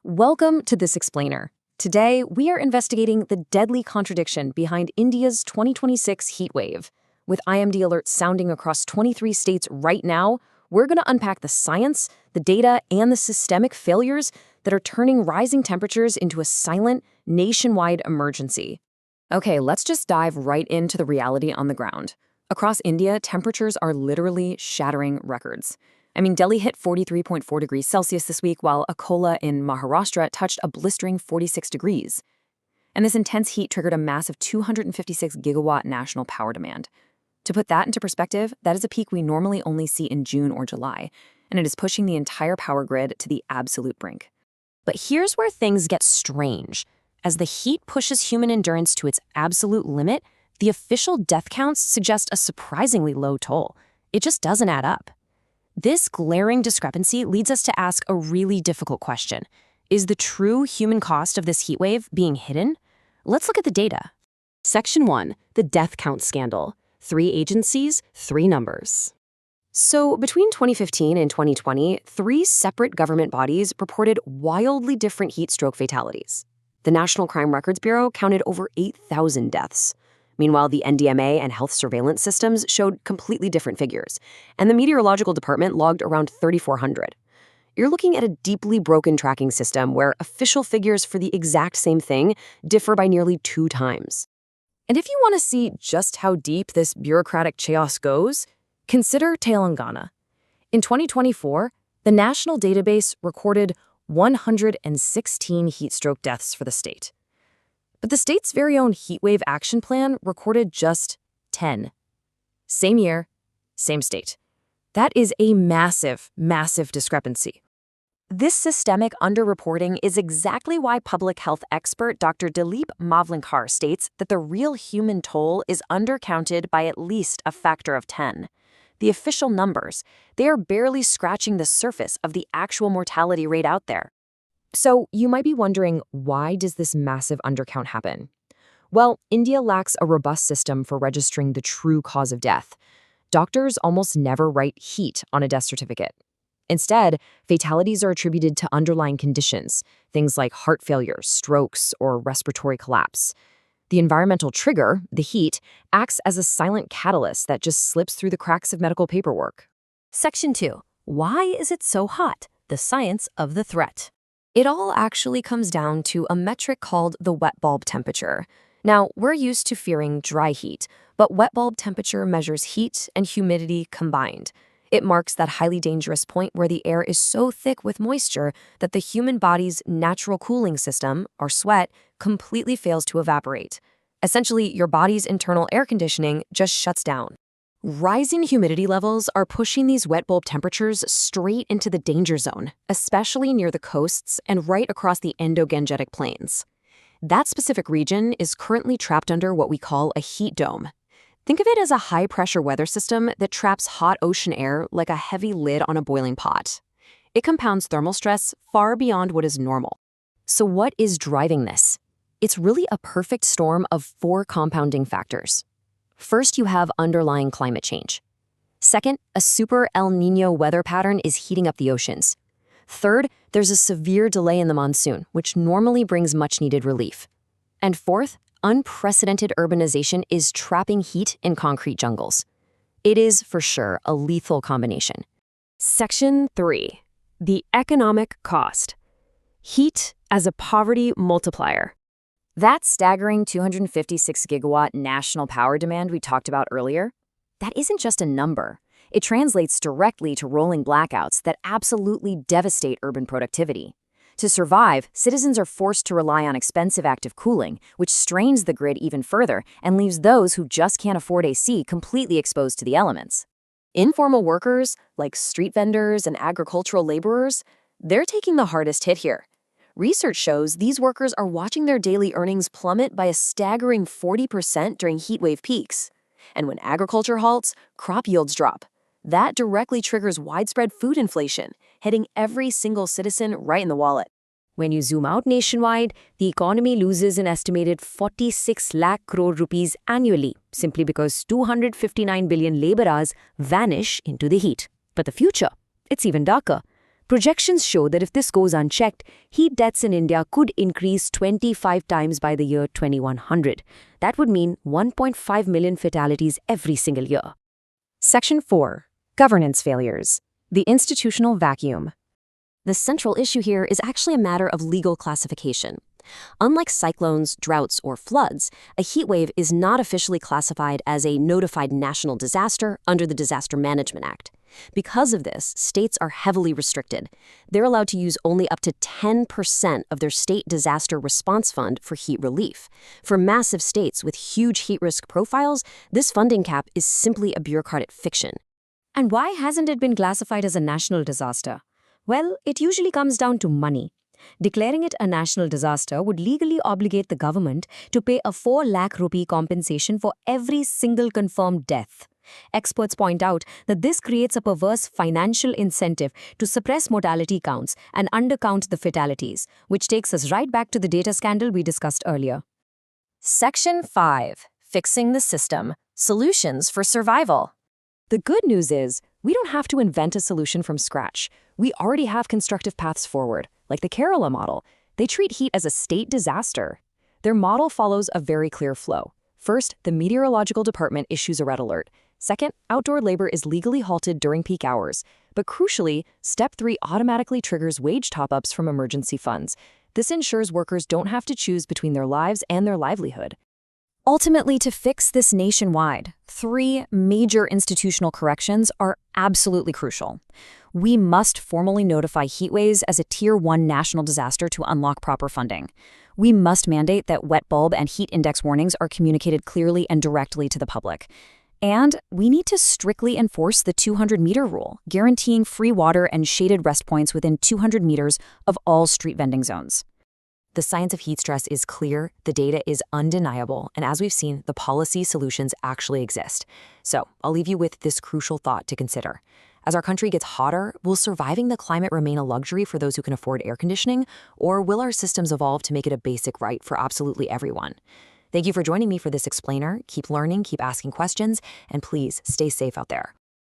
Welcome to This Explainer. Today, we are investigating the deadly contradiction behind India's 2026 heatwave. With IMD alerts sounding across 23 states right now, we're going to unpack the science, the data, and the systemic failures that are turning rising temperatures into a silent, nationwide emergency. Okay, let's just dive right into the reality on the ground. Across India, temperatures are literally shattering records. Delhi hit 43.4 degrees Celsius this week, while Akola in Maharashtra touched a blistering 46 degrees. And this intense heat triggered a massive 256 gigawatt national power demand. To put that into perspective, that is a peak we normally only see in June or July, and it is pushing the entire power grid to the absolute brink. But here's where things get strange. As the heat pushes human endurance to its absolute limit, the official death counts suggest a surprisingly low toll. It just doesn't add up. This glaring discrepancy leads us to ask a really difficult question. Is the true human cost of this heatwave being hidden? Let's look at the data. Section 1, the death count scandal. 3 agencies, 3 numbers. So between 2015 and 2020, 3 separate government bodies reported wildly different heat stroke fatalities. The National Crime Records Bureau counted over 8,000 deaths. Meanwhile, the NDMA and health surveillance systems showed completely different figures, and the Meteorological Department logged around 3,400. You're looking at a deeply broken tracking system where official figures for the exact same thing differ by nearly 2 times. And if you want to see just how deep this bureaucratic chaos goes, consider Telangana. In 2024, the national database recorded 116 heat stroke deaths for the state. But the state's very own heatwave action plan recorded just 10. Same year, same state. That is a massive, massive discrepancy. This systemic underreporting is exactly why public health expert Dr. Dilip Mavlinkar states that the real human toll is undercounted by at least a factor of 10. The official numbers, they are barely scratching the surface of the actual mortality rate out there. So you might be wondering, why does this massive undercount happen? Well, India lacks a robust system for registering the true cause of death. Doctors almost never write heat on a death certificate. Instead, fatalities are attributed to underlying conditions, things like heart failure, strokes, or respiratory collapse. The environmental trigger, the heat, acts as a silent catalyst that just slips through the cracks of medical paperwork. Section 2. Why is it so hot? The science of the threat. It all actually comes down to a metric called the wet bulb temperature. Now, we're used to fearing dry heat, but wet bulb temperature measures heat and humidity combined. It marks that highly dangerous point where the air is so thick with moisture that the human body's natural cooling system, or sweat, completely fails to evaporate. Essentially, your body's internal air conditioning just shuts down. Rising humidity levels are pushing these wet bulb temperatures straight into the danger zone, especially near the coasts and right across the Indo-Gangetic plains. That specific region is currently trapped under what we call a heat dome. Think of it as a high-pressure weather system that traps hot ocean air like a heavy lid on a boiling pot. It compounds thermal stress far beyond what is normal. So what is driving this? It's really a perfect storm of 4 compounding factors. First, you have underlying climate change. Second, a super El Niño weather pattern is heating up the oceans. Third, there's a severe delay in the monsoon, which normally brings much-needed relief. And fourth, unprecedented urbanization is trapping heat in concrete jungles. It is, for sure, a lethal combination. Section 3. The economic cost. Heat as a poverty multiplier. That staggering 256 gigawatt national power demand we talked about earlier, that isn't just a number. It translates directly to rolling blackouts that absolutely devastate urban productivity. To survive, citizens are forced to rely on expensive active cooling, which strains the grid even further and leaves those who just can't afford AC completely exposed to the elements. Informal workers, like street vendors and agricultural laborers, they're taking the hardest hit here. Research shows these workers are watching their daily earnings plummet by a staggering 40% during heatwave peaks. And when agriculture halts, crop yields drop. That directly triggers widespread food inflation, hitting every single citizen right in the wallet. When you zoom out nationwide, the economy loses an estimated 46 lakh crore rupees annually, simply because 259 billion labor hours vanish into the heat. But the future, it's even darker. Projections show that if this goes unchecked, heat deaths in India could increase 25 times by the year 2100. That would mean 1.5 million fatalities every single year. Section 4. Governance failures. The institutional vacuum. The central issue here is actually a matter of legal classification. Unlike cyclones, droughts, or floods, a heat wave is not officially classified as a notified national disaster under the Disaster Management Act. Because of this, states are heavily restricted. They're allowed to use only up to 10% of their state disaster response fund for heat relief. For massive states with huge heat risk profiles, this funding cap is simply a bureaucratic fiction. And why hasn't it been classified as a national disaster? Well, it usually comes down to money. Declaring it a national disaster would legally obligate the government to pay a 4 lakh rupee compensation for every single confirmed death. Experts point out that this creates a perverse financial incentive to suppress mortality counts and undercount the fatalities, which takes us right back to the data scandal we discussed earlier. Section 5. Fixing the system. Solutions for survival. The good news is, we don't have to invent a solution from scratch. We already have constructive paths forward, like the Kerala model. They treat heat as a state disaster. Their model follows a very clear flow. First, the meteorological department issues a red alert. Second, outdoor labor is legally halted during peak hours. But crucially, Step 3 automatically triggers wage top-ups from emergency funds. This ensures workers don't have to choose between their lives and their livelihood. Ultimately, to fix this nationwide, 3 major institutional corrections are absolutely crucial. We must formally notify heatwaves as a Tier 1 national disaster to unlock proper funding. We must mandate that wet bulb and heat index warnings are communicated clearly and directly to the public. And we need to strictly enforce the 200-meter rule, guaranteeing free water and shaded rest points within 200 meters of all street vending zones. The science of heat stress is clear, the data is undeniable, and as we've seen, the policy solutions actually exist. So, I'll leave you with this crucial thought to consider. As our country gets hotter, will surviving the climate remain a luxury for those who can afford air conditioning, or will our systems evolve to make it a basic right for absolutely everyone? Thank you for joining me for this explainer. Keep learning, keep asking questions, and please stay safe out there.